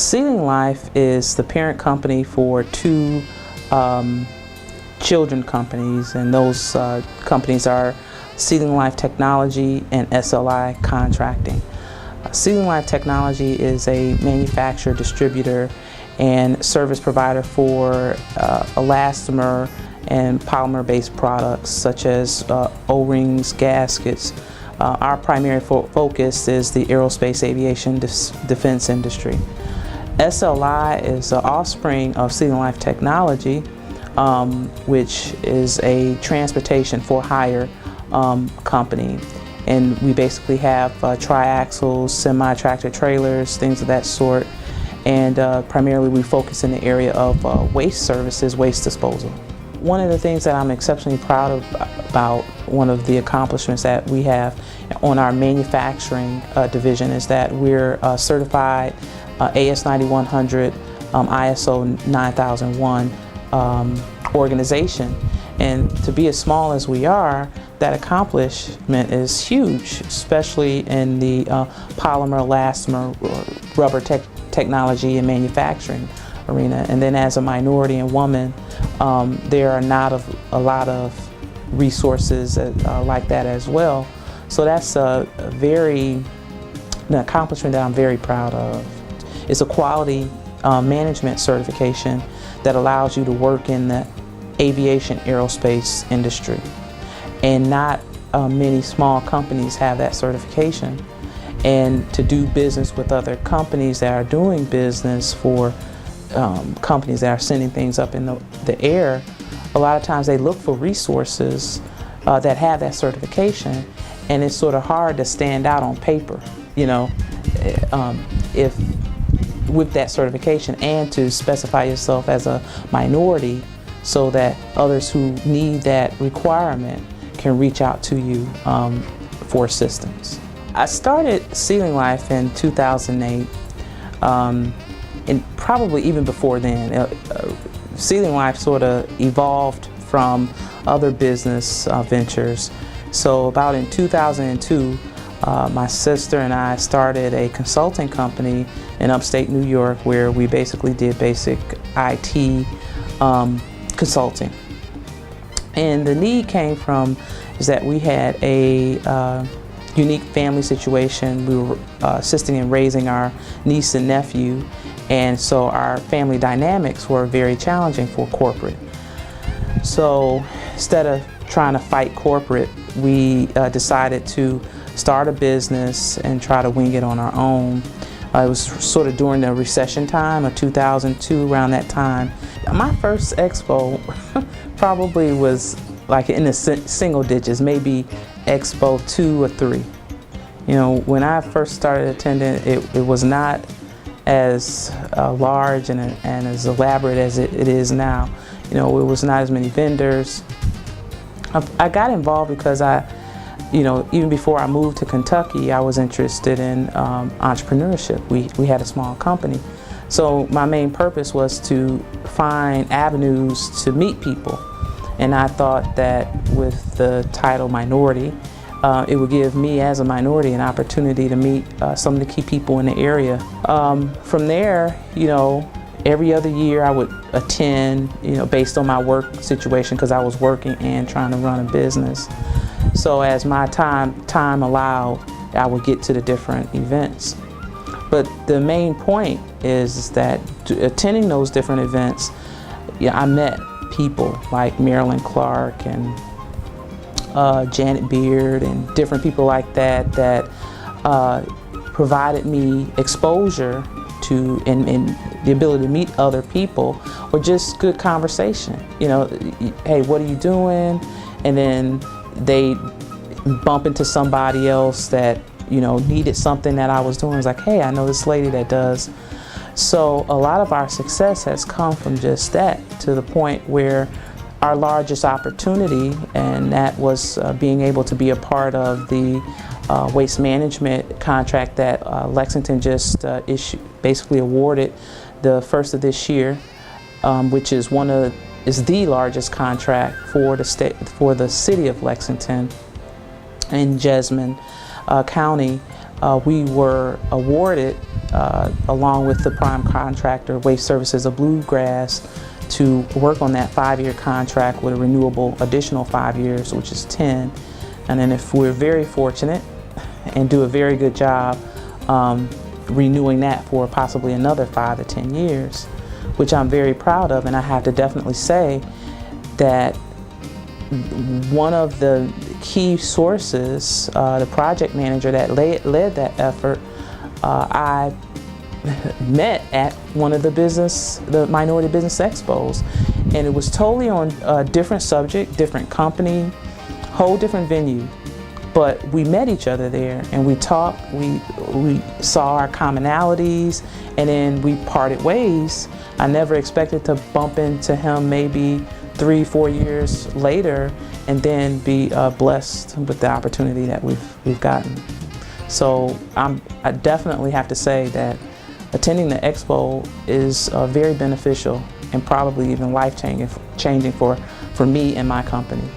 Sealing Life is the parent company for two children companies, and those companies are Sealing Life Technology and SLI Contracting. Sealing Life Technology is a manufacturer, distributor, and service provider for elastomer and polymer-based products such as O-rings, gaskets. Our primary focus is the aerospace, aviation, defense industry. SLI is the offspring of Sealing Life Technology, which is a transportation for hire company. And we basically have triaxles, semi-tractor trailers, things of that sort. And primarily we focus in the area of waste services, waste disposal. One of the things that I'm exceptionally proud of about one of the accomplishments that we have on our manufacturing division is that we're certified AS 9100, ISO 9001 organization. And to be as small as we are, that accomplishment is huge, especially in the polymer, elastomer, rubber technology and manufacturing arena. And then as a minority and woman, there are not a lot of resources like that as well. So that's an accomplishment that I'm very proud of. It's a quality management certification that allows you to work in the aviation aerospace industry. And not many small companies have that certification. And to do business with other companies that are doing business for companies that are sending things up in the air, a lot of times they look for resources that have that certification, and it's sort of hard to stand out on paper, you know, if with that certification, and to specify yourself as a minority so that others who need that requirement can reach out to you for assistance. I started Sealing Life in 2008, and probably even before then. Sealing Life sort of evolved from other business ventures. So about in 2002, my sister and I started a consulting company in upstate New York where we basically did basic IT consulting. And the need came from is that we had a unique family situation. We were assisting in raising our niece and nephew, and so our family dynamics were very challenging for corporate. So instead of trying to fight corporate, we decided to start a business and try to wing it on our own. It was sort of during the recession time of 2002, around that time. My first expo probably was like in the single digits, maybe Expo 2 or 3. You know, when I first started attending, it was not as large and as elaborate as it is now. You know, it was not as many vendors. I got involved because even before I moved to Kentucky, I was interested in entrepreneurship. We had a small company. So my main purpose was to find avenues to meet people. And I thought that with the title minority, it would give me as a minority an opportunity to meet some of the key people in the area. From there, you know, every other year I would attend, you know, based on my work situation, because I was working and trying to run a business. So as my time allowed, I would get to the different events. But the main point is that attending those different events, I met people like Marilyn Clark and Janet Beard and different people like that provided me exposure to and the ability to meet other people, or just good conversation. You know, hey, what are you doing? And then they bump into somebody else that, you know, needed something that I was doing. It's like, hey, I know this lady that does. So a lot of our success has come from just that, to the point where our largest opportunity, and that was being able to be a part of the waste management contract that Lexington just basically awarded the first of this year, which is the largest contract for the city of Lexington in Jessamine County. We were awarded along with the prime contractor, Waste Services of Bluegrass, to work on that 5-year contract with a renewable additional 5 years, which is 10. And then if we're very fortunate and do a very good job renewing that for possibly another 5 to 10 years, which I'm very proud of. And I have to definitely say that one of the key sources, the project manager that led that effort, I met at one of the Minority Business Expos, and it was totally on a different subject, different company, whole different venue, but we met each other there and we talked, we saw our commonalities, and then we parted ways. I never expected to bump into him maybe 3-4 years later and then be blessed with the opportunity that we've gotten. So I definitely have to say that attending the expo is very beneficial and probably even life-changing for me and my company.